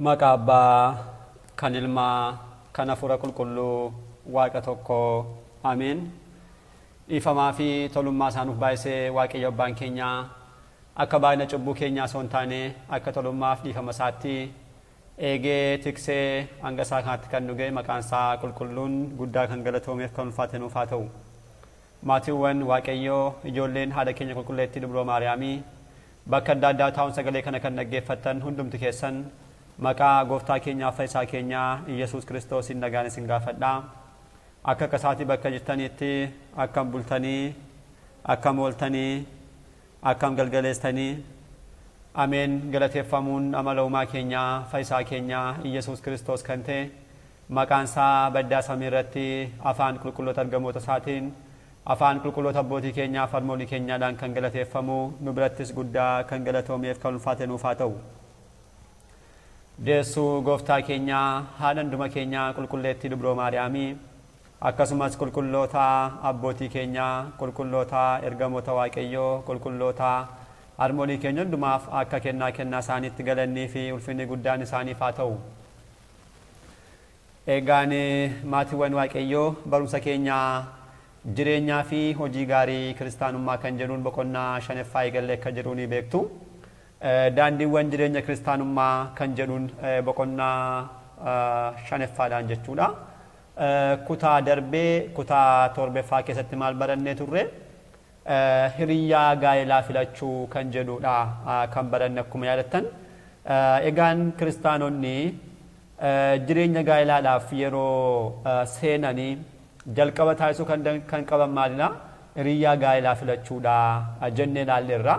Maqaa Abbaa, kan Ilmaa, kan Hafuura Qulqulluu, Waaqa tokko. Ameen. Ifamaa fi tolummaa isaanuuf baay'isee Waaqayyo Abbaan keenya akka baay'ina cubbuu keenyaa osoo hin taane akka tolummaaf dhiifama isaatti eegee tiksee hanga isaa kanatti kan nu ga'e maqaan isaa qulqulluun guddaa kan galatoomeef kan ulfaate nuuf haa ta'u. Maatiiwwan Waaqayyoo ijoolleen haadha keenya qulqulleettii Dubroo Maariyaamii bakka adda addaa taa'uun sagalee kana kan dhaggeeffattan hundumti keessan maqaa gooftaa keenyaa fayyisaa keenyaa Iyesuus Kiristoosiin nagaan isin gaafadhaa. Akka kasaati bakka jirtanitti akkam bultanii, akkam ooltanii, akkam galgaleessanii. Ameen. Galateeffamuun amala uumaa keenyaa fayyisaa keenyaa Iyesuus Kiristoos kan ta'e maqaan isaa baddaa samii irratti afaan qulqulloota ergamoota isaatiin afaan qulqulloota abbootii keenyaa harmoolii keenyaadhaan kan galateeffamu nu birattis guddaa kan galatoomeef kan ulfaate nuuf haa ta'u. Deessuu gooftaa keenyaa haadha hunduma keenyaa qulqulleettii Dubroo Maariyaamii akkasumas qulqulloota abbootii keenyaa qulqulloota ergamoota Waaqayyoo qulqulloota harmoolii keenya hundumaaf akka kennaa isaaniitti galannii fi ulfinni guddaan isaaniif haa ta'u. Eegaan maatiiwwan Waaqayyoo barumsa keenyaa jireenyaa fi hojii gaarii kiristaanummaa kan jedhuun boqonnaa 5ffaa eegallee akka jedhu ni beektu. Daandiiwwan jireenya kiristaanummaa kan jedhuun boqonnaa 5ffaadhaan jechuudha. Kutaa darbee kutaa 7ffaa keessatti maal barannee turre hiriyyaa gaa'elaa filachuu kan jedhudha kan baranne akkuma yaadattan. Egaan kiristaanonni jireenya gaa'elaadhaaf yeroo seenanii jalqaba taasisuu kan qaban maalidha? Hiriyyaa gaa'elaa filachuudha jennee ilaalleerra.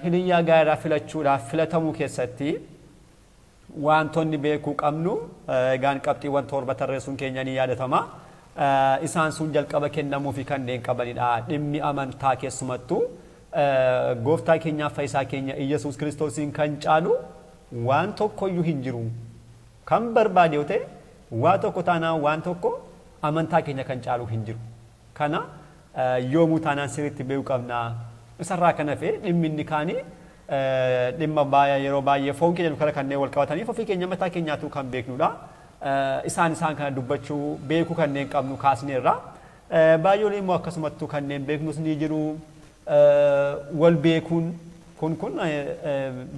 Hiriyyaa gaa'elaa filachuudhaaf filatamuu keessatti wantoonni beekuu qabnu egaan qabxiiwwan 7 tarreessuun keenya ni yaadatama. Isaan sun jalqaba kennamuu fi kanneen qabanidha. Dhimmi amantaa keessumattuu gooftaa keenyaa fayyisaa keenya Iyesuus Kiristoosiin kan caalu waan tokkoyyuu hin jiru. Kan barbaade yoo ta'e waa tokko taanaan waan tokko amantaa keenya kan caalu hin jiru. Kana yoomuu taanaan sirriitti beekuu qabna. Isarraa kan hafe dhimmi inni kaanii dhimma yeroo baay'ee foon keenya dukara kanneen wal qabataniif ofii keenya mataa keenyaatu kan beeknudha. Isaan kana dubbachuu beekuu kanneen qabnu kaasneerra. Baay'oon immoo akkasumattuu kanneen beeknus ni jiru. Wal beekuun kun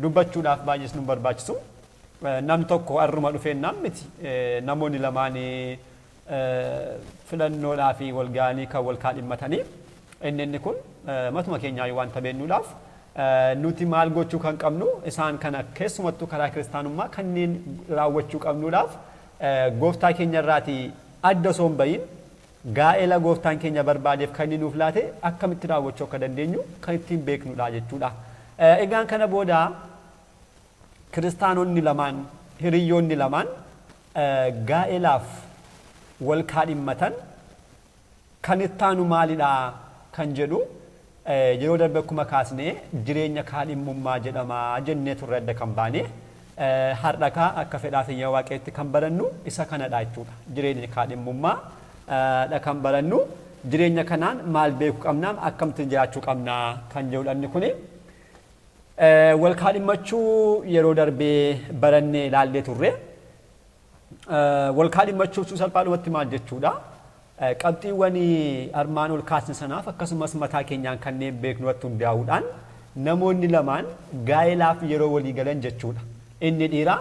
dubbachuudhaaf baay'ees nu barbaachisu. Nam tokko har'uma dhufeennaan miti. Namoonni lamaanii filannoodhaa fi wal ga'anii kan wal kaadhimmatanii. Inni kun matuma keenyaa wanta beeknuudhaaf nuti maal gochuu kan qabnu isaan kana keessumattuu karaa kiristaanummaa kanneen raawwachuu qabnuudhaaf gooftaa keenya irraatii adda osoo hin bahin gaa'ela gooftaan keenya barbaadeef kan inni nuuf laate akkamitti raawwachuu akka dandeenyu kan ittiin beeknudha jechuudha. Egaan kana booda kiristaanonni lamaan hiriyyoonni lamaan gaa'elaaf wal kaadhimmatan kan ittaanu maalidha kan jedhu yeroo darbe akkuma kaasnee jireenya kaadhimmummaa jedhama jennee turre adda kan baane har'akaa akka fedhaaf iyya Waaqayyootti kan barannu isa kanadha jechuudha. Jireenya kaadhimmummaa dha kan barannu jireenya kanaan maal beekuu qabnaa akkamitti jiraachuu qabnaa kan jedhudha kuni. Wal kaadhimmachuu yeroo darbee barannee ilaallee turre wal kaadhimmachuu salphaadhumatti maal jechuudha? Qabxiiwwan armaan ol kaasne sanaaf akkasumas mataa keenyaan kanneen beeknutti hundaa'uudhaan namoonni lamaan gaa'elaaf yeroo walii galan jechuudha. Inni dhiiraa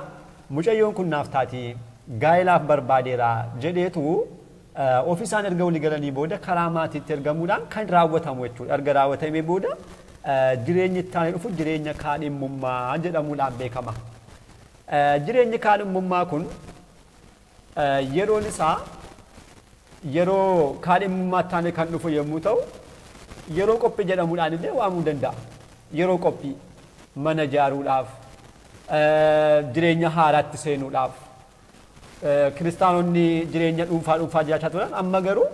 mucayyoon kun naaf taati gaa'elaaf barbaadeera jedheetu ofiisaan erga walii galanii booda karaa maatiitti ergamuudhaan kan raawwatamu jechuudha. Erga raawwatamee booda jireenyi itti aanee dhufu jireenya kaadhimmummaa jedhamuudhaan beekama. Jireenyi kaadhimmummaa kun yeroon isaa yeroo kaadhimmummaa taane kan dhufu yommuu ta'u yeroo qophii jedhamuudhaan illee waamuu danda'a. Yeroo qophii mana ijaaruudhaaf jireenya haaraatti seenuudhaaf kiristaanonni jireenya dhuunfaa jiraachaa turan amma garuu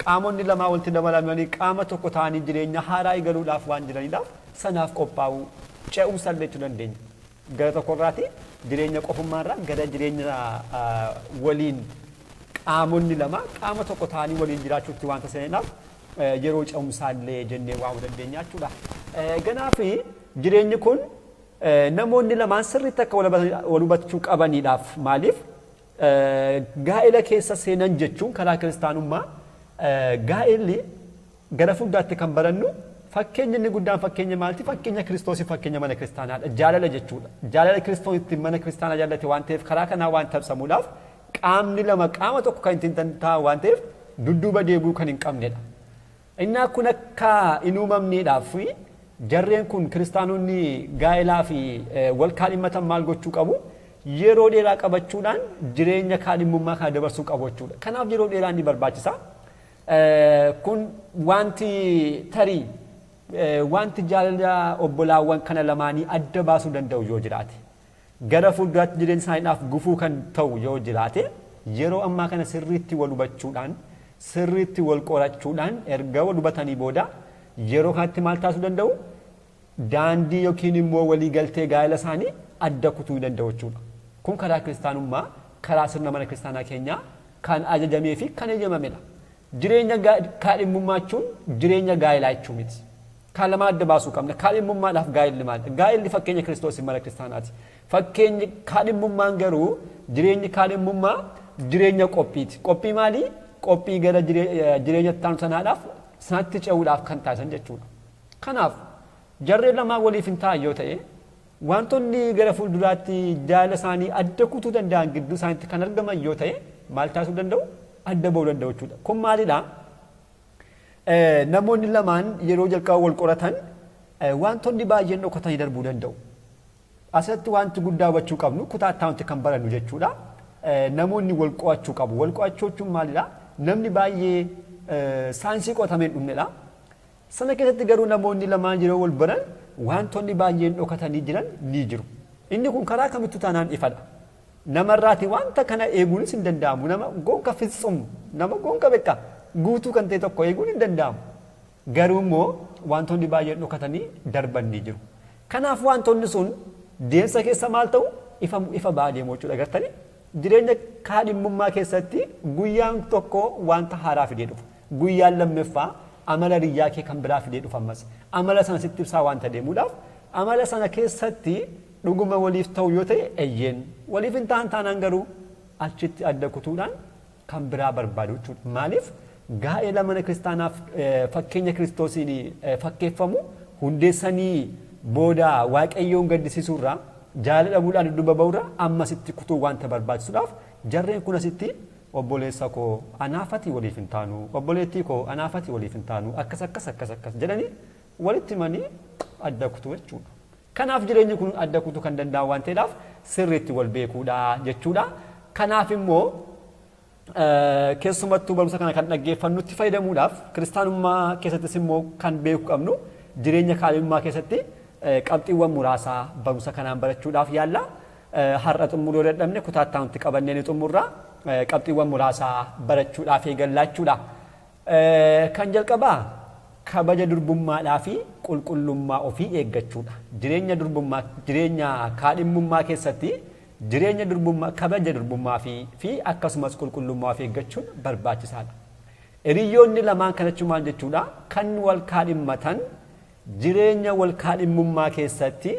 qaamonni lamaa walitti dabalamanii qaama tokko ta'anii jireenya haaraa eegaluudhaaf waan jiraniidhaaf sanaaf qophaa'uu ce'uu salphachuu dandeenya. Gara tokkorraati jireenya qofummaarraa gara jireenya waliin qaamonni lama qaama tokko ta'anii waliin jiraachuutti wanta seenaaf yeroo ce'umsaallee jennee waamuu dandeenya jechuudha. Ganaafi jireenyi kun namoonni lamaan sirriitti akka wal hubachuu qabaniidhaaf maaliif gaa'ela keessa seenan jechuun karaa kiristaanummaa gaa'elli gara fuuldaatti kan barannu fakkeenya inni guddaan fakkeenya maalti fakkeenya Kiristoosii fakkeenya mana kiristaanaadha jaalala jechuudha jaalala Kiristoositti mana kiristaanaa jaallate waan ta'eef karaa kanaa waan tabsamuudhaaf qaamni lama qaama tokko kan ittiin ta'an waan ta'eef dudduuba deebi'uu kan hin qabnedha inni kun akka hin uumamneedhaaf jarreen kun kiristaanonni gaa'elaa fi wal kaadhimmatan maal gochuu qabu yeroo dheeraa qabachuudhaan jireenya kaadhimmummaa kana dabarsuu qabu jechuudha kanaaf yeroo dheeraa ni barbaachisa kun wanti tarii wanti jaalala obbolaawwan kana lamaanii adda baasuu danda'u yoo jiraate gara fuulduraatti jireenya isaaniidhaaf gufuu kan ta'u yoo jiraate yeroo ammaa kana sirriitti wal hubachuudhaan sirriitti wal qorachuudhaan erga wal hubatanii booda yeroo kanatti maal taasisuu danda'u daandii yookiin immoo walii galtee gaa'ela isaanii adda kutuu danda'u jechuudha kun karaa kiristaanummaa karaa sirna mana kiristaanaa keenyaa kan ajajamee fi kan eeyyamamedha jireenya kaadhimmummaa jechuun jireenya gaa'elaa jechuu miti kan lama adda baasuu qabna kaadhimmummaadhaaf gaa'elli maali gaa'elli fakkeenya Kiristoosii mana kiristaanaati fakkeenyi kaadhimmummaan garuu jireenyi kaadhimmummaa jireenya qophiiti qophii maali qophii gara jireenya taanu sanaadhaaf sanatti ce'uudhaaf kan taasisan jechuudha kanaaf jarreen lamaa waliif hin ta'an yoo ta'e wantoonni gara fuulduraatti jaalala isaanii adda kutuu danda'an gidduu isaaniitti kan argaman yoo ta'e maal taasisuu danda'u adda ba'uu danda'u jechuudha kun maalidha namoonni lamaan yeroo jalqaba wal qoratan wantoonni baay'een dhokatanii darbuu danda'u asirratti wanti guddaa hubachuu qabnu kutaattaa wanti kan barannu jechuudha namoonni wal qo'achuu qabu wal qo'achuu jechuun maalidha namni baay'ee saayinsii qotameen dhumnedha sana keessatti garuu namoonni lamaan yeroo wal baran wantoonni baay'een dhokatanii jiran ni jiru inni kun karaa kamittuu taanaan ifadha namarraati wanta kana eeguunis hin danda'amu nama gonka fitsumu nama gonka beeka guutuu kan ta'e tokko eeguun hin danda'amu garuu immoo wantoonni baay'een dhokatanii darban ni jiru kanaaf wantoonni sun deemsa keessa maal ta'u ifa ba'aa deemu jechuudha agartanii jireenya kaadhimmummaa keessatti guyyaan tokko wanta haaraa fidee dhufu guyyaan lammaffaa amala riyyaa kee kan biraa fidee dhufu ammas amala sana sitti ibsaa wanta deemuudhaaf amala sana keessatti dhuguma waliif ta'u yoo ta'e eeyyeen waliif hin taanaan garuu achitti adda kutuudhaan kan biraa barbaadu jechuudha maaliif gaa'ela mana kiristaanaaf fakkeenya Kiristoosiin fakkeeffamu hundeessanii booda waaqayyoon gaddisiisuurraa jaalala dhabuudhaan dudduuba ba'uurraa ammasitti kutuu wanta barbaachisuudhaaf jarreen kun asitti obboleessa koo anaafati waliif hin taanu obboleettii koo anaafati waliif hin taanu akkas jedhanii walitti himanii adda kutuu jechuudha kanaaf jireenyi kun adda kutuu kan danda'an waan ta'eedhaaf sirriitti wal beekuudha jechuudha kanaaf immoo keessumattuu barumsa kana kan dhaggeeffannutti fayyadamuudhaaf kiristaanummaa keessattis immoo kan beekuu qabnu jireenya kaadhimmummaa keessatti qabxiiwwan muraasaa barumsa kanaan barachuudhaaf yaalla har'a xumuruu dadhabne kutaattaa nuti qabannee ni xumurra qabxiiwwan muraasaa barachuudhaaf eegallachuudha kan jalqabaa kabaja durbummaadhaa fi qulqullummaa ofii eeggachuudha jireenya kaadhimmummaa keessatti jireenya durbummaa kabaja durbummaa fi akkasumas qulqullummaa ofii eeggachuun barbaachisaadha hiriyoonni lamaan kanachuu maal jechuudha kan wal kaadhimmatan jireenya wal kaadhimmummaa keessatti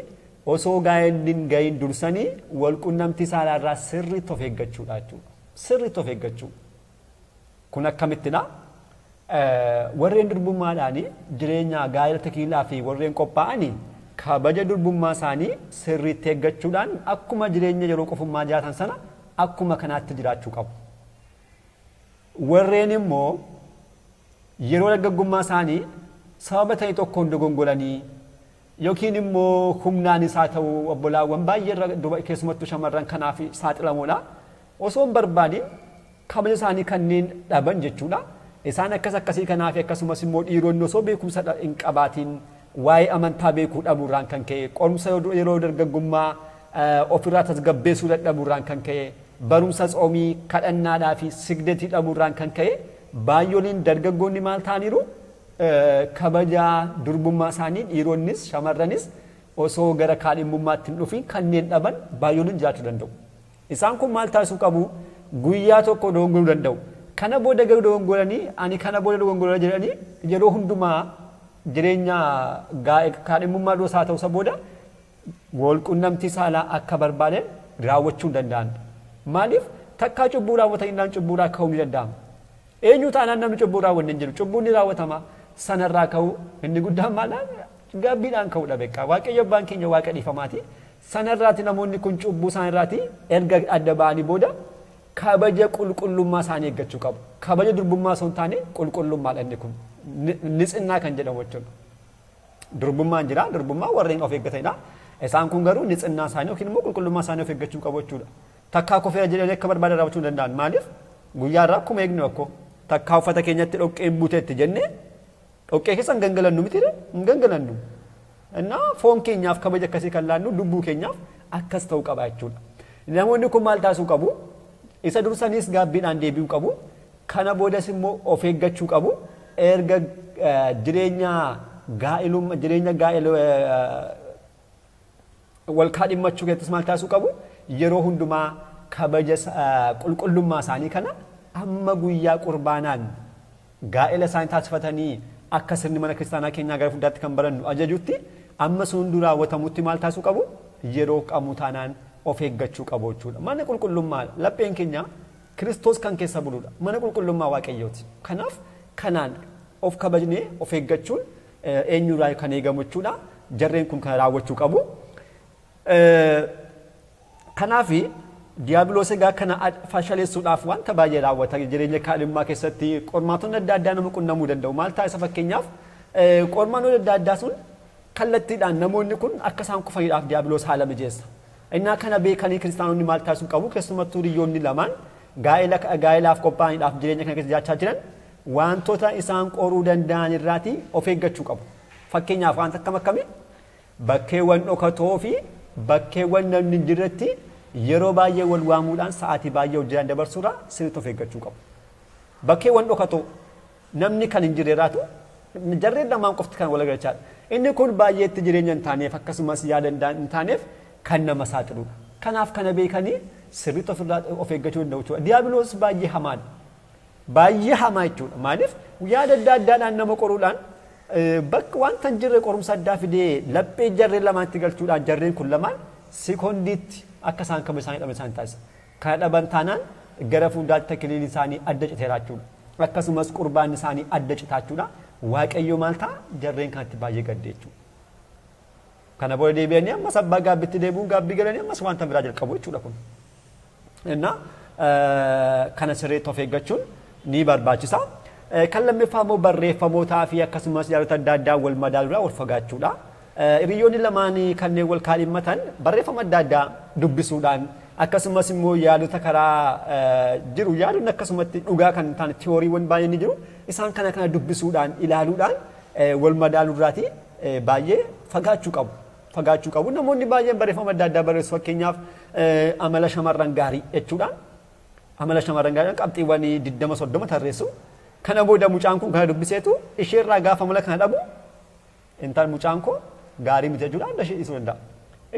osoo gaa'elliin ga'iin dursanii wal qunnamtii saalaarraa sirriitti of eeggachuudha jechuudha sirriitti of eeggachuu kun akkamittidha warreen durbummaadhaan jireenya gaa'ela takiilaa fi warreen qophaa'anii kabaja durbummaa isaanii sirriitti eeggachuudhaan akkuma jireenya yeroo qofummaa jiraatan sana akkuma kanaatti jiraachuu qabu warreen immoo yeroo dargaggummaa isaanii sababa ta'e tokkoon dogongolanii yookiin immoo humnaan isaa ta'uu obbolaawwan baay'ee keessumattuu shamarran kanaaf saaxilamuudha osoo hin barbaadin kabaja isaanii kanneen dhaban jechuudha isaan akkasii kanaaf akkasumas immoo dhiironni osoo beekumsa hin qabaatiin waa'ee amantaa beekuu dhabuurraan kan ka'e qorumsa yeroo dargaggummaa ofirraa tasgabbeessuu dadhabuurraan kan ka'e barumsa tsoomii kadhannaadhaa fi sigdetii dhabuurraan kan ka'e baay'ooliin dargaggoonni maal ta'aniiru kabaja durbummaa isaanii dhiironnis shamarranis osoo gara kaadhimmummaatti hin dhufin kanneen dhaban baay'ooliin jiraachuu danda'u isaan kun maal taasisuu qabu guyyaa tokko dogongoluu danda'u kana booda garuu dogongolanii ani kana booda dogongolaa jedhanii yeroo hundumaa jireenya kaadhimmummaa doosaa ta'uusa booda wal qunnamtii saalaa akka barbaadan raawwachuu danda'an. Maaliif takkaa cubbuu raawwatan innaan cubbuu ka'uu ni danda'ama. Eenyu taanaan namni cubbuu raawwanne hin jiru. Cubbuun ni raawwatama sanarraa ka'uu inni guddaan maalaan gaabbiidhaan ka'uudha beekaa. Waaqayyo abbaan keenya waaqa dhiifamaati. Sanarraati namoonni kun cubbuu isaaniirraati erga adda ba'anii booda kabaja qulqullummaa isaanii eeggachuu qabu. Kabaja durbummaa osoo hin taane qulqullummaadha inni kun. Nitsinnaa kan jedhamu jechuudha. Durbummaan jira, durbummaa warreen of eeggatanidha. Isaan kun garuu nitsinnaa isaanii yookiin immoo qulqullummaa isaanii of eeggachuu qabu jechuudha. Takkaa kofee jedhanii akka barbaadan raawwachuu hin danda'an. Maaliif? Guyyaarraa akkuma eegnu akkoo takkaa uffata keenyatti dhoqqeen buuteetti jennee dhoqqee keessa hin gangalannu miti hin gangalannu. Innaa foon keenyaaf kabaja akkasii kan laannu lubbuu keenyaaf akkas ta'uu qaba jechuudha. Namoonni kun maal taasisuu qabu? Isa dursaniis gaabbiidhaan deebi'uu qabu. Kana boodas immoo of eeggachuu qabu. Erga jireenya wal kaadhimmachuu keessatti maal taasisuu qabu? Yeroo hundumaa kabaja qulqullummaa isaanii kana amma guyyaa qurbaanaan gaa'ela isaanii taasifatanii akka sirni mana kiristaanaa keenyaa gara fuuldaatti kan barannu ajajutti amma sun dura raawwatamutti maal taasisuu qabu? Yeroo qamu taanaan of eeggachuu qabu jechuudha. Mana qulqullummaa lapheen keenya Kiristoos kan keessa buluudha. Mana qulqullummaa Waaqayyooti. Kanaaf kanaan of kabajnee of eeggachuun eenyurraa kan eegamu jechuudha. Jarreen kun kan raawwachuu qabu. Kanaafi diiyaabiloos egaa kana fashaleessuudhaaf wanta baay'ee raawwata jireenya kaadhimmaa keessatti qormaatonni adda addaa nama qunnamuu danda'u. Maal taasisa fakkeenyaaf qormaanonni adda addaa sun kallattiidhaan namoonni kun akka isaan kufaniidhaaf diiyaabiloos haala mijeessa. Innaa kana beekanii kiristaanonni maal taasisuu qabu? Keessumattuu hiriyoonni lamaan gaa'elaaf qophaa'aniidhaaf jireenya kana keessa jiraachaa jiran wantoota isaan qoruu danda'an irraatii of eeggachuu qabu. Fakkeenyaaf wanta akkam akkamii bakkeewwan dhokatoo fi bakkeewwan namni hin jirretti yeroo baay'ee wal waamuudhaan sa'aatii baay'ee hojjetan dabarsuudhaan sirriitti of eeggachuu qabu. Bakkeewwan dhokatoo namni kan hin jirreeraatu jarreen lamaan qofti kan wal agarchaadha. Inni kun baay'eetti jireenya hin taaneef akkasumas yaada hin taaneef kan nama saaxiluudha. Kanaaf kana beekanii sirriitti of eeggachuu danda'u jechuudha. Diiyaabiloos baay'ee hamaadha. Baay'ee hamaa jechuudha. Maaliif yaada adda addaadhaan nama qoruudhaan bakka wanta hin jirre qorumsa addaa fidee laphee jarreen lamaatti galchuudhaan jarreen kun lamaan sekoondiitti akka isaan kabaja isaanii dhaban isaan taasisa. Kana dhaban taanaan gara fuuldaatti takiliilii isaanii adda citeera jechuudha. Akkasumas qurbaanni isaanii adda citaa jechuudha. Waaqayyo maal ta'a jarreen kanatti baay'ee gadde jechuudha. Kana booda deebi'anii ammas abbaa gaabbitti deebi'uun gaabbii galanii ammas wanta biraa jalqabu jechuudha kun. Innaa kana sirriitti of eeggachuun ni barbaachisa. Kan lammaffaa immoo barreeffamootaa fi akkasumas yaadota adda addaa wal madaaluudhaan wal fagaachuudha. Hiriyoonni lamaan kanneen wal kaadhimmatan barreeffama adda addaa dubbisuudhaan akkasumas immoo yaadota karaa jiru yaadonni akkasumatti dhugaa kan ta'an tiyooriiwwan baay'een ni jiru. Isaan kana dubbisuudhaan ilaaluudhaan wal madaaluurraatii baay'ee fagaachuu qabu. Fagaachuu qabu. Namoonni baay'een barreeffama adda addaa barreessu fakkeenyaaf amala shamarran gaarii jechuudhaan amala shamarran gaarii qabxiiwwan 20-30 tarreessu. Kana booda mucaan kun kana dubbiseetu isheerraa gaafa amala kana dhabu intaan mucaan koo gaarii miti jechuudha adda ishee dhiisuu danda'a.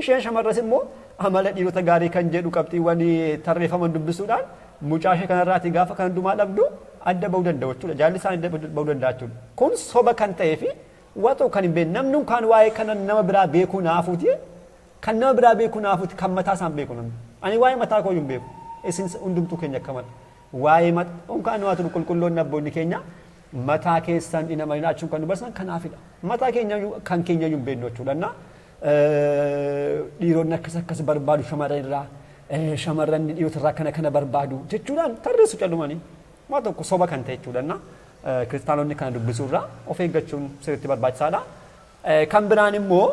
Isheen shamarras immoo amala dhiirota gaarii kan jedhu qabxiiwwan tarreeffaman dubbisuudhaan mucaa ishee kanarraatii gaafa kana hundumaa dhabdu adda bahuu danda'u jechuudha. Jaalli isaan adda bahuu danda'a jechuudha. Kun soba kan ta'ee fi waan kan hin beekne namni kan waa'ee kana nama biraa beekuu naafuuti kan nama biraa beekuu naafuuti kan mataa isaan beeku namni. Ani waa'ee mataa koo hin beeku. Isin hundumtuu keenya akka mata. Waa'ee mataa waatu qulqulloonni abboonni keenya mataa keessan dhina malinaa achuun kan dubarsan kanaafidha. Mataa keenya kan keenya hin beeknu jechuudha. Dhiironni akkas barbaadu shamarran dhiirotarraa kana barbaadu jechuudhaan tarreessu callumanii waan tokko soba kan ta'e jechuudha. Kiristaanonni kana dubbisuurraa of eeggachuun sirriitti barbaachisaadha. Kan biraan immoo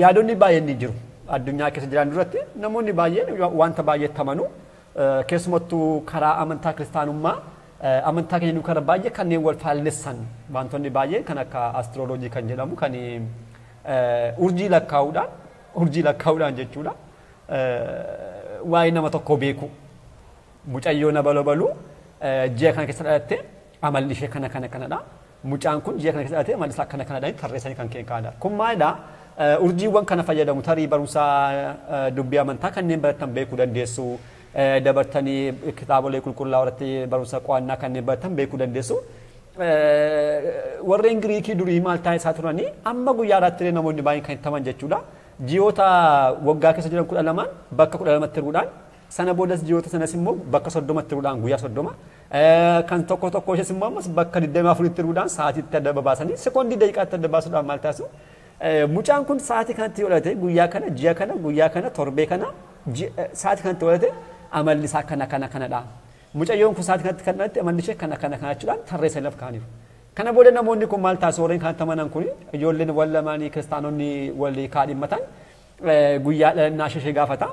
yaadonni baay'een ni jiru. Addunyaa keessa jiran duratti namoonni baay'een wanta baay'eetti amanu keessumattuu karaa amantaa kiristaanummaa amantaa keenya karaa baay'ee kanneen wal faallessan wantoonni baay'een kan akka astroloojii kan jedhamu kan urjii lakkaa'uudhaan jechuudha. Waa'ee nama tokko beeku mucayyoo na balbaluu ji'a kana keessa dhalatte amalli ishee kanadha. Mucaan kun ji'a kana keessa dhalate amalli isaa kanadha tarreessanii kan keenyaadha. Kun maalidhaa? Urjiiwwan kana fayyadamu tarii barumsaa dubbii amantaa kanneen baratan beekuu dandeessu. Dabartanii kitaabolee qulqullaa'oo irratti barumsa qo'annaa kanneen baratan beekuu dandeessu. warreen Giriikii durii maal taa'ee isaa turanii amma guyyaa irratti namoonni baay'een kan hittaman jechuudha. Ji'oota waggaa keessa jiran 12 bakka 12tti erguudhaan sana boodas ji'oota sanas immoo bakka 30tti erguudhaan guyyaa 30 kan tokko tokko ishees immoo ammas bakka 24tti erguudhaan sa'aatiitti adda babaasanii sekoondii daqiiqaatti adda baasuudhaan maal taasisu. Mucaan kun sa'aatii kanatti godhate guyyaa kana ji'a kana guyyaa kana torbee kana sa'aatii kanatti godhate amalli isaa kanadha. Mucayyoon kun sa'aatii kanatti kanatti amalli ishee kana jechuudhaan tarreessa laf kaaniif. Kana booda namoonni kun maal taasisu warreen kan tamanan kun ijoolleen wal lamaanii kiristaanonni walii kaadhimmatan guyyaa dhalannaa ishee gaafata.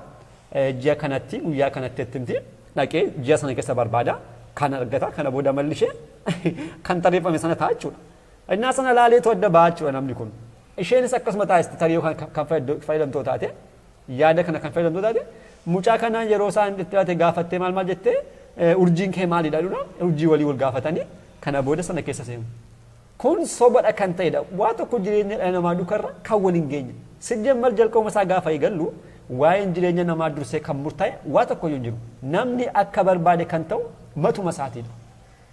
Ji'a kanatti guyyaa kanatti ittimti dhaqee ji'a sana keessa barbaada kan argata kana booda amalli ishee kan tarreeffame sana ta'a jechuudha. Innaa sana laaleetu adda ba'a jechuudha namni kun. Isheenis akkasuma taasisti tarii kan fayyadamtoo taate yaada kana kan fayyadamtoo taate mucaa kanaan yeroo isaan itti taate gaafattee maal jettee urjiin kee maalidha dhuudha urjii walii wal gaafatanii kana booda sana keessa seenu. Kun sobadha kan ta'edha waa tokko jireenya dhala namaa duukarra kan wal hin geenye sijjammal jalqabuma isaa gaafa eegallu waa'een jireenya namaa dursee kan murtaa'e waa tokko hin jiru namni akka barbaade kan ta'u matuma isaatiidha.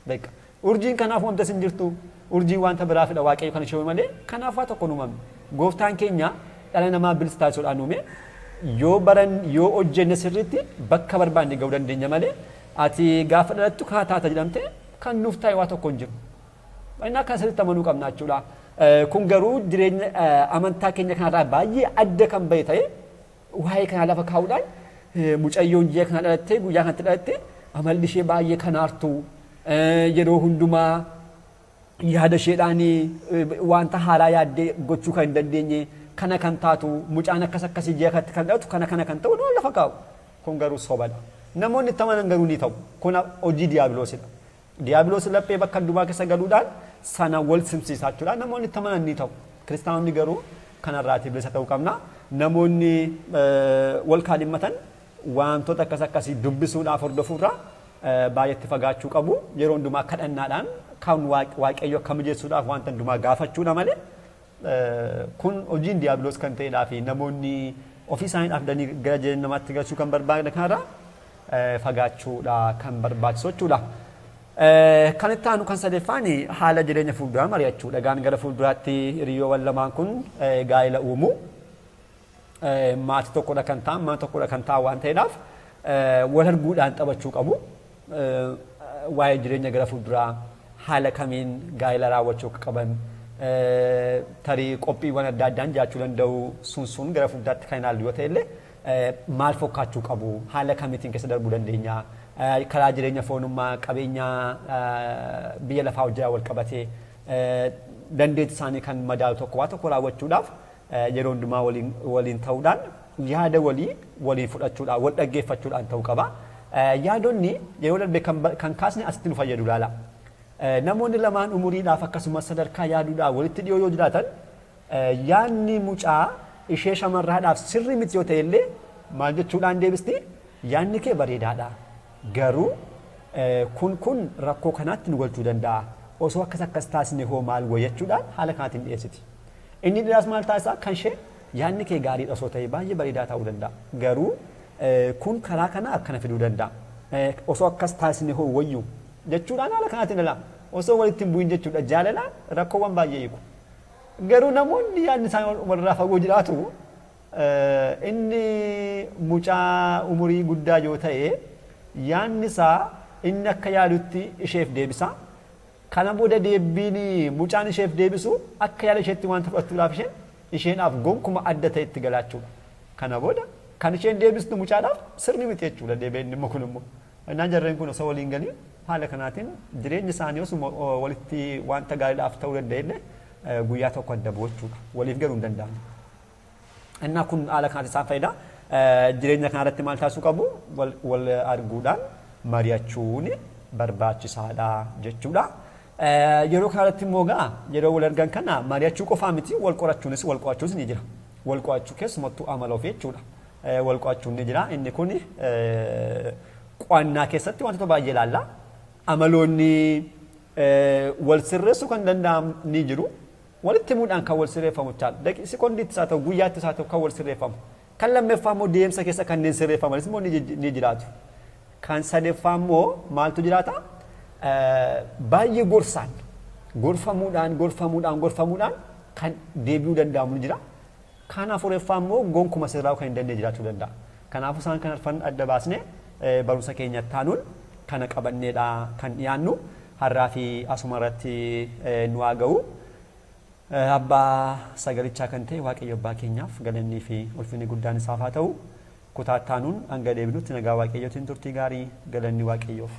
Beeka urjiin kanaaf wanta sin jirtu urjii wanta biraafidha waaqayyo kan ishee malee kanaaf waa tokko nuumame gooftaan keenya dhala namaa bilisa taasisuudhaan uume yoo hojjenne sirriitti bakka barbaanne ga'uu dandeenya malee ati gaafa dhalattu kana taata jedhamte kan nuuf ta'e waa tokko hin jiru. Inni akka sirriitti amanuu qabna jechuudha. Kun garuu jireenya amantaa keenya kanarraa baay'ee adda kan bahe ta'e waa'ee kana lafa kaa'uudhaan mucayyoon ji'a kana dhalattee guyyaa kanatti dhalattee amalli ishee baay'ee kan aartu yeroo hundumaa yaada isheedhaanii wanta haaraa yaaddee gochuu kan hin dandeenye kana kan taatu mucaan akkasii ji'a kanatti kan dhalatu kana kan ta'u lafa kaa'u. Kun garuu sobadha. Namoonni itti amanan garuu ni ta'u. Kun hojii diiyaabiloosidha. Diiyaabiloos laphee bakka hundumaa keessa galuudhaan sana wal simsiisaa jechuudha. Namoonni itti amanan ni ta'u. Kiristaanonni garuu kanarraati bilisa ta'uu qabna. Namoonni wal kaadhimmatan wantoota akkasii dubbisuudhaaf hordofuurraa baay'eetti fagaachuu qabu. Yeroo hundumaa kadhannaadhaan kan waaqayyo akka mijeessuudhaaf wanta hundumaa gaafachuudha malee kun hojiin diiyaabiloos kan ta'edhaa fi namoonni ofii isaaniidhaaf danii gara jireenya namaatti galchuu kan barbaadan kanarraa fagaachuudha kan barbaachisu jechuudha. Kan itti aanu kan sadeeffaan haala jireenya fuulduraa mari'achuudha. Gaan gara fuulduraatti hiriyoowwan lamaan kun gaa'ela uumu. Maatii tokkodha kan ta'an mana tokkodha kan ta'an waan ta'eedhaaf wal arguudhaan taphachuu qabu. Waa'ee jireenya gara fuulduraa haala kamiin gaa'ela raawwachuu akka qaban tarii qophiiwwan adda addaan jiraachuu danda'u sun gara fuulduraatti kan ilaallu yoo ta'e illee maal fakkaachuu qabu haala kamiitiin keessa darbuu dandeenya karaa jireenya foonummaa qabeenya biyya lafaa hojjaa wal qabatee dandeettii isaanii kan madaalu tokko waa tokko raawwachuudhaaf yeroo hundumaa waliin ta'uudhaan yaada waliin fudhachuudhaan wal dhaggeeffachuudhaan ta'uu qaba. Yaadonni yeroo darbe kan kaasne asitti nu fayyadu laala. Namoonni lamaan umuriidhaaf akkasumas sadarkaa yaaduudhaan walitti dhiyoo yoo jiraatan yaadni mucaa ishee shamarraadhaaf sirrii miti yoo ta'e illee maal jechuudhaan deebisti yaadni kee bareedaadha. Garuu kun rakkoo kanaatti nu galchuu danda'a. Osoo akkas taasisne hoo maal wayyachuudhaan haala kanaatiin dhiyeessiti. Inni dhiraas maal taasisaa kan ishee yaadni kee gaariidha osoo ta'e baay'ee bareedaa ta'uu danda'a. Garuu kun karaa kana akkana fiduu danda'a. Osoo akkas taasisne hoo wayyu jechuudhaan haala kanaatiin ilaalama. Osoo walitti hin bu'in jechuudha jaalala rakkoowwan baay'ee hiiku. Garuu namoonni yaadni isaanii walirraa fagoo jiraatu inni mucaa umurii guddaa yoo ta'e yaadni isaa inni akka yaadutti isheef deebisa. Kana booda deebiin mucaan isheef deebisu akka yaada isheetti wanta fudhachuudhaaf isheenaaf gonkuma adda ta'e itti galaachuudha. Kana booda kan isheen deebistu mucaadhaaf sirni miti jechuudha deebiin dhimma kun immoo. Innaan jarreen kun osoo waliin galii haala kanaatiin jireenya isaanii osuma walitti wanta gaariidhaaf ta'uu danda'e guyyaa tokko adda bu'achuudha. Waliif garuu hin danda'amu. Innaa kun haala kanaatiin isaan fayyada. Jireenya kanarratti maal taasisuu qabu wal arguudhaan mari'achuun barbaachisaadha jechuudha. Yeroo kanarratti immoo yeroo wal argan kana mari'achuu qofaa miti wal qorachuunis wal qo'achuus ni jira. Wal qo'achuu keessumattuu amala ofii jechuudha. Wal qo'achuun ni jira. Inni kun qo'annaa keessatti wantoota baay'ee ilaalla. Amaloonni wal sirreessuu kan danda'an ni jiru. Walitti himuudhaan kan wal sirreeffamu jechaadha. Sekoondiittis haa ta'u guyyaattis haa ta'u kan wal sirreeffamu. Kan lammaffaa immoo deemsa keessa kanneen sirreeffamanis immoo ni jiraatu. Kan sadaffaa immoo maaltu jiraata? Baay'ee gorsaan gorfamuudhaan kan deebi'uu danda'amu jira. Kan afureeffaa immoo gonkuma sirraa kan hin dandeenye jiraachuu danda'a. Kanaafuu isaan kan arfan adda baasnee barumsa keenya taanuun kana qabanneedha kan dhiyaannu har'aa fi asuma irratti nu haa ga'u. Abbaa sagalichaa kan ta'e Waaqayyo Abbaa keenyaaf galannii fi ulfinni guddaan isaaf haa ta'u. Kutaa taanuun hanga deebinutti nagaa Waaqayyootiin turtii gaarii galanni Waaqayyoof.